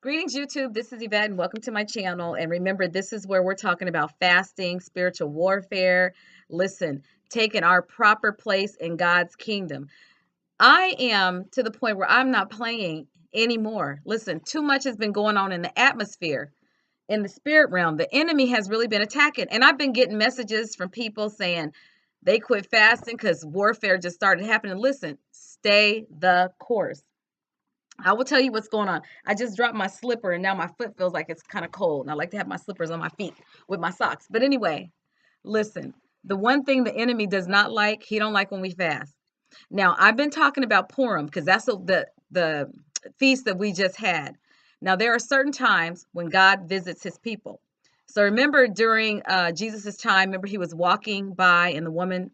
Greetings, YouTube. This is Yvette, and welcome to my channel. And remember, this is where we're talking about fasting, spiritual warfare. Listen, taking our proper place in God's kingdom. I am to the point where I'm not playing anymore. Listen, too much has been going on in the atmosphere, in the spirit realm. The enemy has really been attacking. And I've been getting messages from people saying they quit fasting because warfare just started happening. Listen, stay the course. I will tell you what's going on. I just dropped my slipper and now my foot feels like it's kind of cold. And I like to have my slippers on my feet with my socks. But anyway, listen, the one thing the enemy does not like, he don't like when we fast. Now, I've been talking about Purim because that's the feast that we just had. Now, there are certain times when God visits his people. So remember during Jesus's time, remember he was walking by and the woman,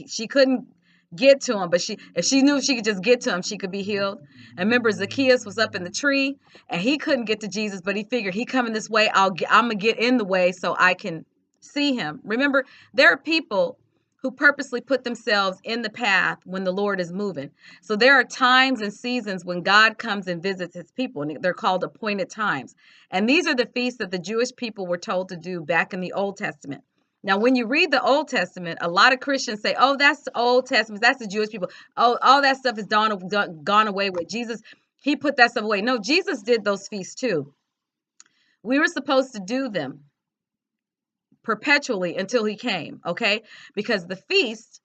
she couldn't get to him, but if she knew if she could just get to him, she could be healed. And remember Zacchaeus was up in the tree and he couldn't get to Jesus, but he figured he coming this way, I'm gonna get in the way so I can see him. Remember, there are people who purposely put themselves in the path when the Lord is moving. So there are times and seasons when God comes and visits his people, and they're called appointed times. And these are the feasts that the Jewish people were told to do back in the Old Testament. Now, when you read the Old Testament, a lot of Christians say, oh, that's the Old Testament. That's the Jewish people. Oh, all that stuff is gone away with Jesus. He put that stuff away. No, Jesus did those feasts too. We were supposed to do them perpetually until he came, okay? Because the feasts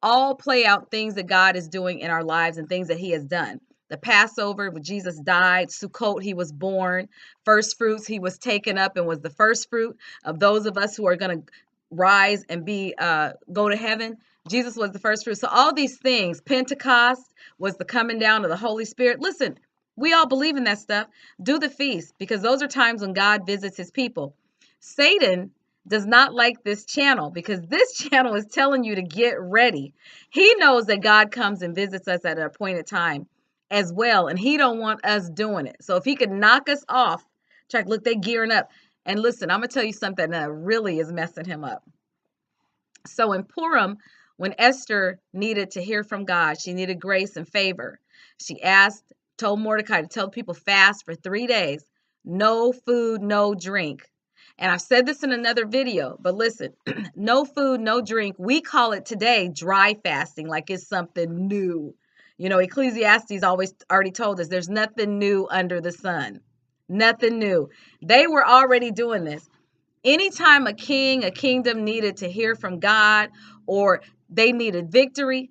all play out things that God is doing in our lives and things that he has done. The Passover, when Jesus died, Sukkot, he was born, first fruits, he was taken up and was the first fruit of those of us who are going to rise and be go to heaven. Jesus was the first fruit. So all these things, Pentecost was the coming down of the Holy Spirit. Listen, we all believe in that stuff. Do the feast because those are times when God visits his people. Satan does not like this channel because this channel is telling you to get ready. He knows that God comes and visits us at an appointed time as well, and he don't want us doing it. So if he could knock us off track, look, they gearing up. And listen, I'm gonna tell you something that really is messing him up. So in Purim, when Esther needed to hear from God, she needed grace and favor. She told Mordecai to tell people fast for 3 days, no food, no drink. And I've said this in another video, but listen, no food, no drink. We call it today dry fasting, like it's something new. You know, Ecclesiastes always already told us there's nothing new under the sun. Nothing new. They were already doing this. Anytime a king, a kingdom needed to hear from God or they needed victory,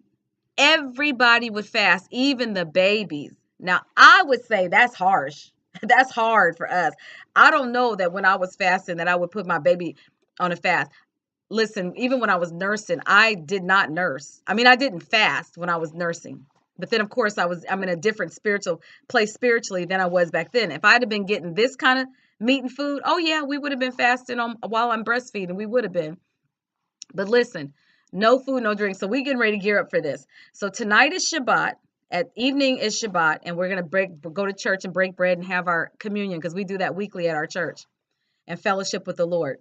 everybody would fast, even the babies. Now, I would say that's harsh. That's hard for us. I don't know that when I was fasting that I would put my baby on a fast. Listen, even when I was nursing, I did not nurse. I mean, I didn't fast when I was nursing. But then, of course, I'm in a different spiritual place spiritually than I was back then. If I'd have been getting this kind of meat and food, oh yeah, we would have been fasting while I'm breastfeeding. We would have been. But listen, no food, no drink. So we getting ready to gear up for this. So tonight is Shabbat. At evening is Shabbat, and we're gonna go to church and break bread and have our communion because we do that weekly at our church and fellowship with the Lord.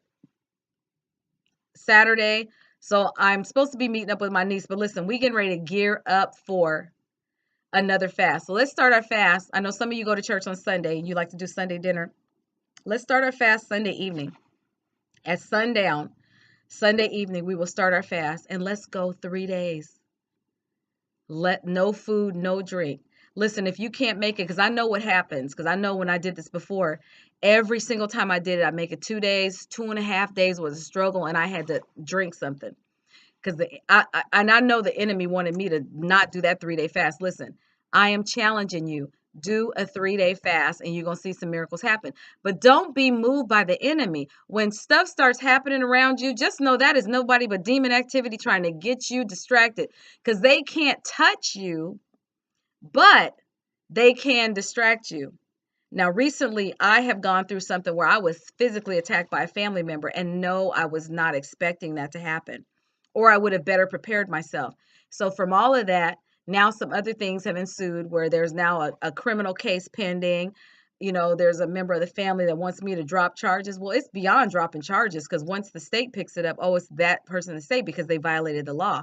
Saturday, so I'm supposed to be meeting up with my niece, but listen, we getting ready to gear up for another fast. So let's start our fast. I know some of you go to church on Sunday and you like to do Sunday dinner. Let's start our fast Sunday evening. At sundown, Sunday evening, we will start our fast and let's go 3 days. No food, no drink. Listen, if you can't make it, because I know what happens, because I know when I did this before, every single time I did it, I make it 2 days, 2.5 days was a struggle, and I had to drink something. Because I know the enemy wanted me to not do that 3-day fast. Listen, I am challenging you. Do a 3-day fast and you're going to see some miracles happen. But don't be moved by the enemy. When stuff starts happening around you, just know that is nobody but demon activity trying to get you distracted because they can't touch you, but they can distract you. Now, recently, I have gone through something where I was physically attacked by a family member, and no, I was not expecting that to happen, or I would have better prepared myself. So from all of that, now some other things have ensued where there's now a criminal case pending. You know, there's a member of the family that wants me to drop charges. Well, it's beyond dropping charges because once the state picks it up, oh, it's that person in the state because they violated the law.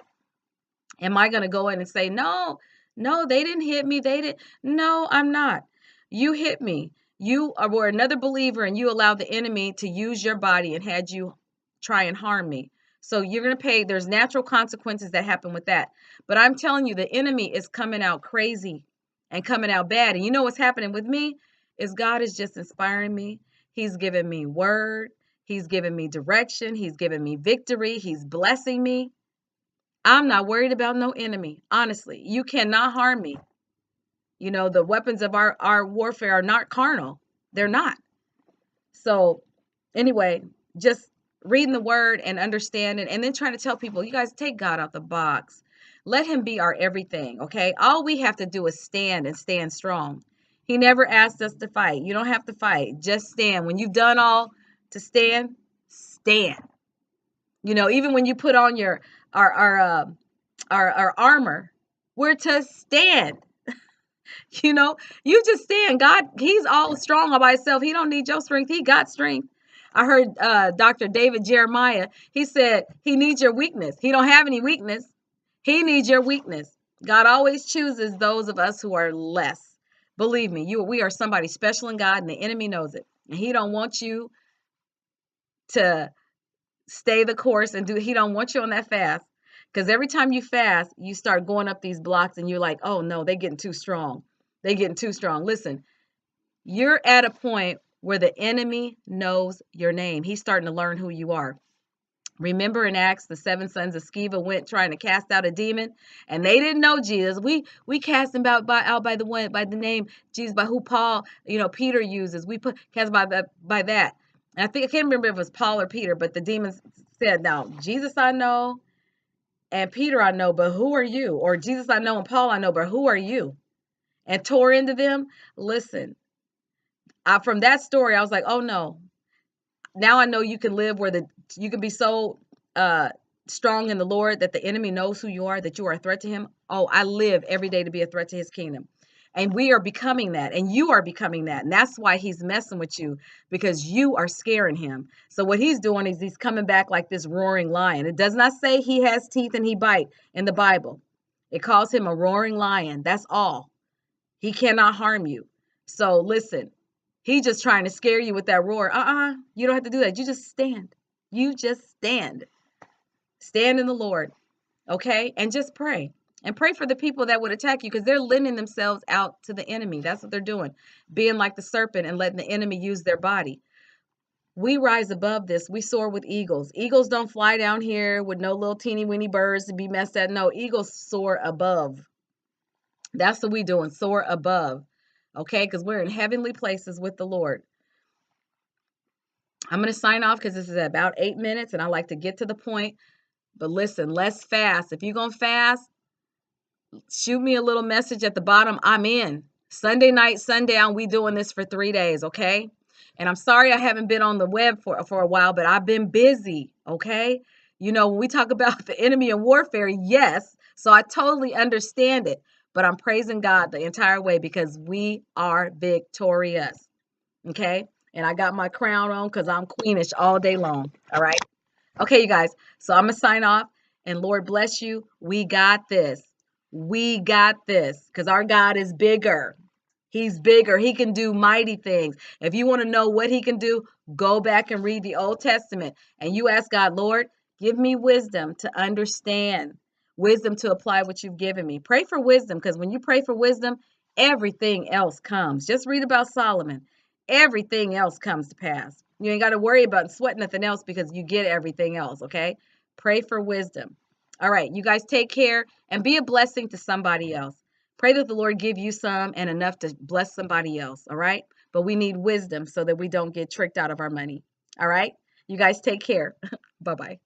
Am I going to go in and say, no, they didn't hit me. They didn't. No, I'm not. You hit me. You were another believer and you allowed the enemy to use your body and had you try and harm me. So you're going to pay. There's natural consequences that happen with that. But I'm telling you, the enemy is coming out crazy and coming out bad. And you know what's happening with me is God is just inspiring me. He's giving me word. He's giving me direction. He's giving me victory. He's blessing me. I'm not worried about no enemy. Honestly, you cannot harm me. You know, the weapons of our warfare are not carnal. They're not. So anyway, just reading the word and understanding, and then trying to tell people, you guys, take God out the box. Let him be our everything, okay? All we have to do is stand and stand strong. He never asked us to fight. You don't have to fight. Just stand. When you've done all to stand, stand. You know, even when you put on our armor, we're to stand. You know, you just stand. God, he's all strong all by himself. He don't need your strength. He got strength. I heard Dr. David Jeremiah. He said he needs your weakness. He don't have any weakness. He needs your weakness. God always chooses those of us who are less. Believe me, we are somebody special in God, and the enemy knows it. And he don't want you to stay the course and he don't want you on that fast. Because every time you fast, you start going up these blocks and you're like, oh no, they're getting too strong. They're getting too strong. Listen, you're at a point where the enemy knows your name. He's starting to learn who you are. Remember in Acts, the 7 sons of Sceva went trying to cast out a demon, and they didn't know Jesus. We cast him out by the name Jesus, by who Paul, Peter uses. We cast by that. And I can't remember if it was Paul or Peter, but the demons said, "Now Jesus I know, and Peter I know, but who are you?" Or Jesus I know and Paul I know, but who are you? And tore into them. Listen, from that story, I was like, oh no. Now I know you can live where you can be so strong in the Lord that the enemy knows who you are, that you are a threat to him. Oh, I live every day to be a threat to his kingdom. And we are becoming that, and you are becoming that. And that's why he's messing with you, because you are scaring him. So what he's doing is he's coming back like this roaring lion. It does not say he has teeth and he bite in the Bible. It calls him a roaring lion. That's all. He cannot harm you. So listen, he's just trying to scare you with that roar. You don't have to do that. You just stand. You just stand. Stand in the Lord, okay? And just pray. And pray for the people that would attack you, because they're lending themselves out to the enemy. That's what they're doing, being like the serpent and letting the enemy use their body. We rise above this. We soar with eagles. Eagles don't fly down here with no little teeny weeny birds to be messed at. No, eagles soar above. That's what we doing, soar above, okay? Because we're in heavenly places with the Lord. I'm going to sign off because this is about 8 minutes, and I like to get to the point. But listen, let's fast. If you're going to fast, shoot me a little message at the bottom. I'm in. Sunday night, sundown, we doing this for 3 days, okay? And I'm sorry I haven't been on the web for a while, but I've been busy, okay? When we talk about the enemy and warfare, yes. So I totally understand it. But I'm praising God the entire way, because we are victorious, okay? And I got my crown on because I'm queenish all day long, all right? Okay, you guys. So I'm going to sign off, and Lord bless you. We got this. We got this, because our God is bigger. He's bigger. He can do mighty things. If you want to know what he can do, go back and read the Old Testament, and you ask God, Lord, give me wisdom to understand, wisdom to apply what you've given me. Pray for wisdom, because when you pray for wisdom, everything else comes. Just read about Solomon. Everything else comes to pass. You ain't got to worry about sweating nothing else, because you get everything else, okay? Pray for wisdom. All right, you guys take care and be a blessing to somebody else. Pray that the Lord give you some and enough to bless somebody else, all right? But we need wisdom so that we don't get tricked out of our money, all right? You guys take care. Bye-bye.